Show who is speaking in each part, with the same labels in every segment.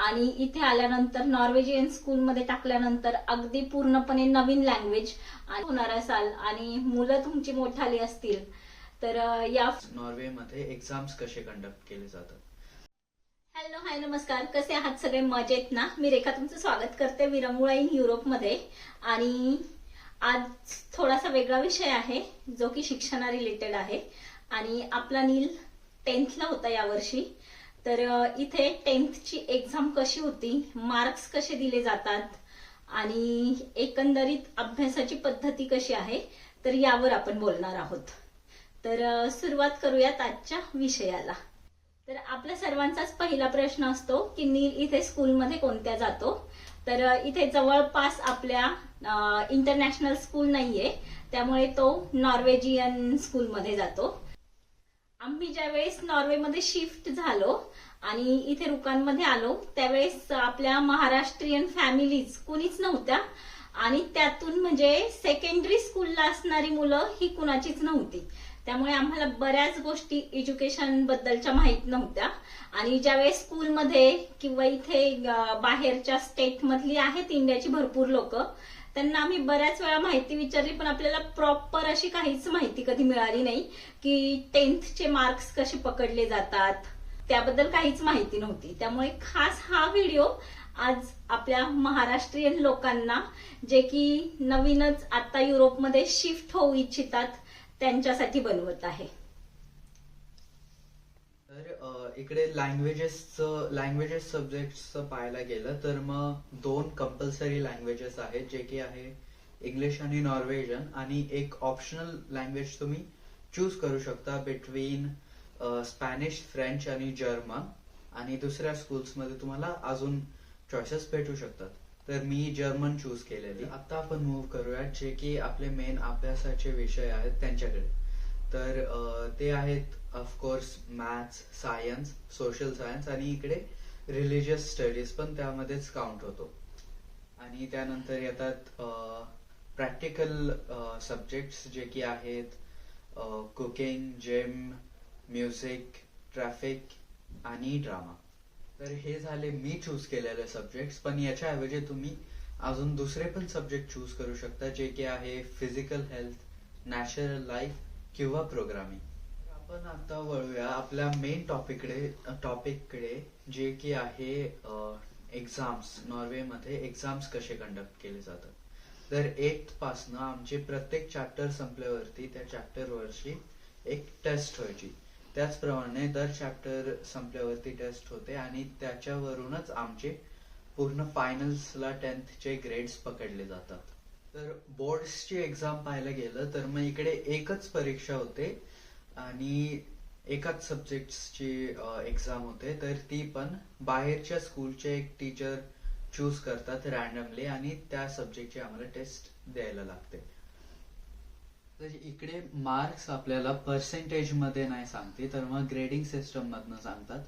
Speaker 1: आणि इथे आल्यानंतर नॉर्वेजियन स्कूलमध्ये टाकल्यानंतर अगदी पूर्णपणे नवीन लँग्वेज होणार असाल आणि मुलं तुमची मोठाली असतील तर या
Speaker 2: नॉर्वेमध्ये एक्झाम्स कसे कंडक्ट केले जातात.
Speaker 1: हॅलो हाय नमस्कार, कसे आहात सगळे? मजेत ना? मी रेखा तुमचं स्वागत करते विरंगुळा इन युरोपमध्ये. आणि आज थोडासा वेगळा विषय आहे जो की शिक्षणा रिलेटेड आहे. आणि आपला नील 10th ला होता यावर्षी. तर इथे 10th ची एक्झाम कशी होती, मार्क्स कसे दिले जातात आणि एकंदरीत अभ्यासाची पद्धती कशी आहे, तर यावर आपण बोलणार आहोत. तर सुरुवात करूयात आजच्या विषयाला. तर आपल्या सर्वांचाच पहिला प्रश्न असतो की नील इथे स्कूलमध्ये कोणत्या जातो. तर इथे जवळपास आपल्या इंटरनॅशनल स्कूल नाहीये, त्यामुळे तो नॉर्वेजियन स्कूलमध्ये जातो. आम्ही ज्यावेळेस नॉर्वेमध्ये शिफ्ट झालो आणि इथे रुकांमध्ये आलो त्यावेळेस आपल्या महाराष्ट्रीयन फॅमिलीज कुणीच नव्हत्या आणि त्यातून म्हणजे सेकंडरी स्कूलला असणारी मुलं ही कुणाचीच नव्हती. त्यामुळे आम्हाला बऱ्याच गोष्टी एज्युकेशन बद्दलच्या माहित नव्हत्या. आणि ज्यावेळेस स्कूलमध्ये किंवा इथे बाहेरच्या स्टेट मधली आहेत इंडियाची भरपूर लोक, त्यांना आम्ही बऱ्याच वेळा माहिती विचारली पण आपल्याला प्रॉपर अशी काहीच माहिती कधी मिळाली नाही की 10th चे मार्क्स कसे पकडले जातात, त्याबद्दल काहीच माहिती नव्हती. त्यामुळे खास हा व्हिडिओ आज आपल्या महाराष्ट्रीयन लोकांना जे की नवीनच आता युरोपमध्ये शिफ्ट होऊ इच्छितात त्यांच्यासाठी बनवत आहे.
Speaker 2: तर इकडे लँग्वेजेस सब्जेक्ट्सचं पाहायला गेलं तर मग 2 कंपल्सरी लँग्वेजेस आहेत जे की आहे इंग्लिश आणि नॉर्वेजियन, आणि एक ऑप्शनल लँग्वेज तुम्ही चूज करू शकता बिटवीन स्पॅनिश, फ्रेंच आणि जर्मन. आणि दुसऱ्या स्कूल्समध्ये तुम्हाला अजून चॉईसेस भेटू शकतात. तर मी जर्मन चूज केलेली. आता आपण मूव्ह करूया जे की आपले मेन अभ्यासाचे विषय आहेत त्यांच्याकडे. तर ते आहेत of course maths, science, social science आणि इकडे रिलिजियस स्टडीज पण त्यामध्येच काउंट होतो. आणि त्यानंतर येतात प्रॅक्टिकल सब्जेक्ट्स जे की आहेत कुकिंग, जिम, म्युझिक, ट्रॅफिक आणि ड्रामा. तर हे झाले मी चूज केलेले सब्जेक्ट्स. पण याच्याऐवजी तुम्ही अजून दुसरे पण सब्जेक्ट चूज करू शकता जे की आहे फिजिकल हेल्थ, नॅचरल लाईफ किंवा प्रोग्रामिंग. आपण आता वळूया आपल्या मेन टॉपिककडे जे की आहे एक्झाम्स. नॉर्वेमध्ये एक्झाम्स कसे कंडक्ट केले जातात. तर 8th पासनं आमचे प्रत्येक चॅप्टर संपल्यावरती त्या चॅप्टरवरची एक टेस्ट व्हायची. त्याचप्रमाणे दर चॅप्टर संपल्यावरती टेस्ट होते आणि त्याच्यावरूनच आमचे पूर्ण फायनल्सला 10th चे ग्रेड्स पकडले जातात. तर बोर्ड्सची एक्झाम पाहायला गेलं तर मग इकडे एकच परीक्षा होते आणि एकाच सब्जेक्ट्सची एक्झाम होते. तर ती पण बाहेरच्या स्कूलचे एक टीचर चूज करतात रॅन्डमली आणि त्या सब्जेक्टची आम्हाला टेस्ट द्यायला लागते. तर इकडे मार्क्स आपल्याला पर्सेंटेज मध्ये नाही सांगते तर मग ग्रेडिंग सिस्टम मधनं सांगतात.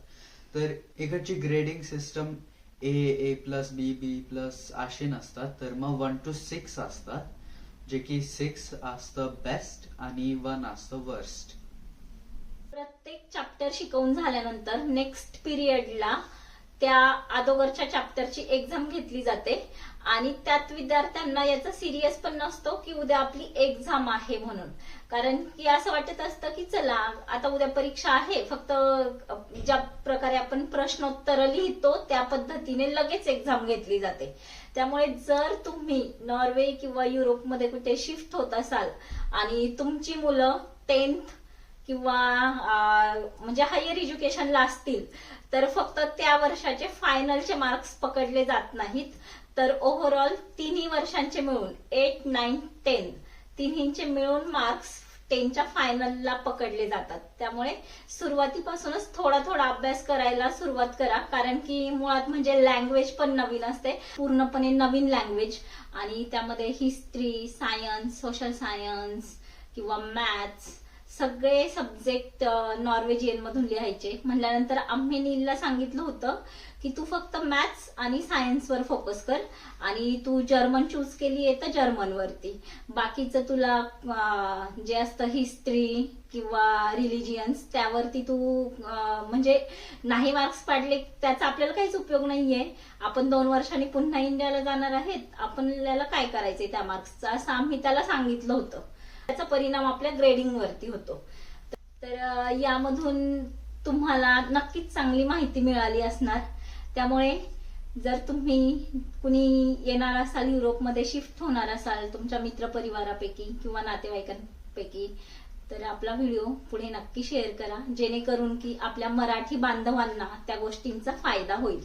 Speaker 2: तर इकडची grading system A plus B plus अशी नसतात, तर मग 1 to 6 असतात, जे की 6 असतं बेस्ट आणि 1 असतं वर्स्ट.
Speaker 1: प्रत्येक चॅप्टर शिकवून झाल्यानंतर नेक्स्ट पिरियडला त्या अगोदरच्या चॅप्टरची एक्झाम घेतली जाते आणि त्यात विद्यार्थ्यांना याचा सिरियस पण नसतो की उद्या आपली एक्झाम आहे म्हणून. कारण की असं वाटत असतं की चला आता उद्या परीक्षा आहे, फक्त ज्या प्रकारे आपण प्रश्नोत्तर लिहितो त्या पद्धतीने लगेच एक्झाम घेतली जाते. त्यामुळे जर तुम्ही नॉर्वे किंवा युरोपमध्ये कुठे शिफ्ट होत असाल आणि तुमची मुलं 10th किंवा म्हणजे हायर एज्युकेशनला असतील तर फक्त त्या वर्षाचे फायनलचे मार्क्स पकडले जात नाहीत, तर ओव्हरऑल तिन्ही वर्षांचे मिळून 8, 9, 10 तिन्हींचे मिळून मार्क्स 10च्या फायनलला पकडले जातात. त्यामुळे सुरुवातीपासूनच थोडा थोडा अभ्यास करायला सुरुवात करा, कारण की मुळात म्हणजे लँग्वेज पण नवीन असते, पूर्णपणे नवीन लँग्वेज. आणि त्यामध्ये हिस्ट्री, सायन्स, सोशल सायन्स किंवा मॅथ्स सगळे सब्जेक्ट नॉर्वेजियन मधून लिहायचे. म्हटल्यानंतर आम्ही नीलला सांगितलं होतं की तू फक्त मॅथ्स आणि सायन्सवर फोकस कर आणि तू जर्मन चूज केली आहे तर जर्मनवरती. बाकीचं तुला जे असतं हिस्ट्री किंवा रिलिजियन्स त्यावरती तू म्हणजे नाही मार्क्स पाडले त्याचा आपल्याला काहीच उपयोग नाहीये. आपण 2 वर्षांनी पुन्हा इंडियाला जाणार आहेत, आपल्याला काय करायचंय त्या मार्क्सचा असं आम्ही त्याला सांगितलं होतं. त्याचा परिणाम आपल्या ग्रेडिंग वरती होतो. तर यामधून तुम्हाला नक्कीच चांगली माहिती मिळाली असणार. त्यामुळे जर तुम्ही कुणी येणार असाल, युरोपमध्ये शिफ्ट होणार असाल तुमच्या मित्रपरिवारापैकी किंवा नातेवाईकांपैकी, तर आपला व्हिडिओ पुढे नक्की शेअर करा, जेणेकरून की आपल्या मराठी बांधवांना त्या गोष्टींचा फायदा होईल.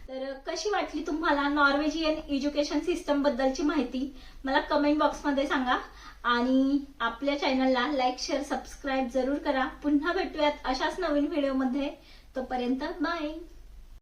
Speaker 1: तर कशी वाटली तुम्हाला नॉर्वेजियन एज्युकेशन सिस्टम बद्दलची माहिती मला कमेंट बॉक्समध्ये सांगा आणि आपल्या चॅनलला लाईक, शेअर, सबस्क्राईब जरूर करा. पुन्हा भेटूयात अशाच नवीन व्हिडिओमध्ये. तोपर्यंत बाय.